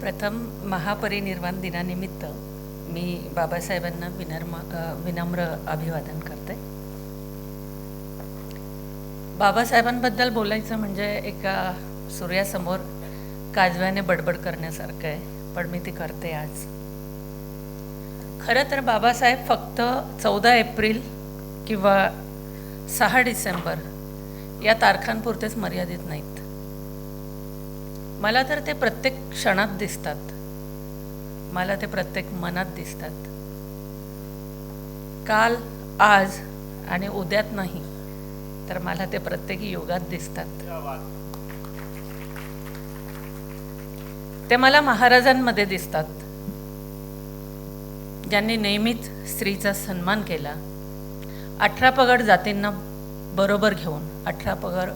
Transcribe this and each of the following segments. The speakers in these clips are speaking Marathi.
प्रथम महापरिनिर्वाण दिनानिमित्त मी बाबासाहेबांना विनम्र अभिवादन करते. बाबासाहेबांबद्दल बोलायचं म्हणजे एका सूर्यासमोर काजव्याने बडबड करण्यासारखं आहे, पण मी ती करते आज. खरं तर बाबासाहेब फक्त 14 एप्रिल किंवा 6 डिसेंबर या तारखांपुरतेच मर्यादित नाहीत. मला तर ते प्रत्येक क्षणात दिसतात, मला ते प्रत्येक मनात दिसतात. काल, आज आणि उद्यात नाही, तर मला ते प्रत्येक युगात दिसतात. ते मला महाराजांमध्ये दिसतात, ज्यांनी नेहमीच स्त्रीचा सन्मान केला. 18 पगड जातींना बरोबर घेऊन, 18 पगड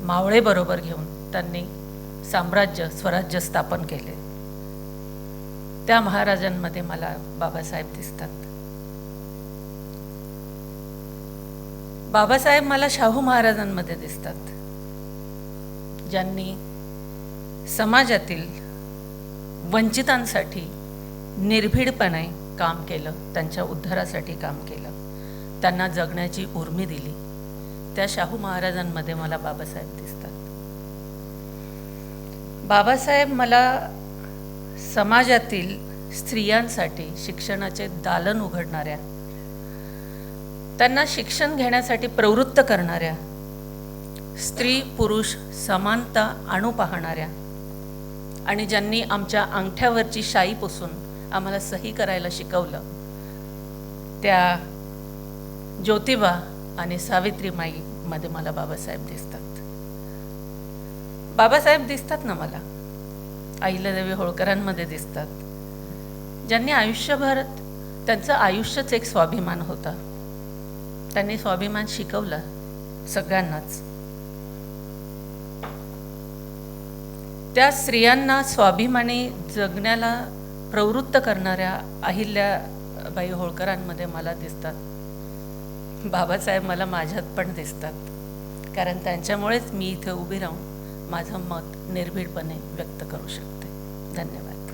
मावळे बरोबर घेऊन त्यांनी साम्राज्य, स्वराज्य स्थापन केले. त्या महाराजांमध्ये मला बाबासाहेब दिसतात. बाबासाहेब मला शाहू महाराजांमध्ये दिसतात, ज्यांनी समाजातील वंचितांसाठी निर्भीडपणे काम केलं, त्यांच्या उद्धारासाठी काम केलं, त्यांना जगण्याची उर्मी दिली. त्या शाहू महाराजांमध्ये मला बाबासाहेब दिसतात. बाबासाहेब मला समाजातील स्त्रियांसाठी शिक्षणाचे दालन उघडणाऱ्या, त्यांना शिक्षण घेण्यासाठी प्रवृत्त करणाऱ्या, स्त्री पुरुष समानता आणू पाहणाऱ्या, आणि ज्यांनी आमच्या अंगठ्यावरची शाई पुसून आम्हाला सही करायला शिकवलं, त्या ज्योतिबा आणि सावित्रीमाईमध्ये मला बाबासाहेब दिसतात. बाबासाहेब दिसतात ना मला, अहिल्यादेवी होळकरांमध्ये दिसतात, ज्यांनी आयुष्यभर, त्यांचं आयुष्यच एक स्वाभिमान होता. त्यांनी स्वाभिमान शिकवला सगळ्यांनाच. त्या स्त्रियांना स्वाभिमानी जगण्याला प्रवृत्त करणाऱ्या अहिल्याबाई होळकरांमध्ये मला दिसतात. बाबासाहेब मला माझ्यात पण दिसतात, कारण त्यांच्यामुळेच मी इथे उभी राहून माझं मत निर्भीडपणे व्यक्त करू शकते. धन्यवाद.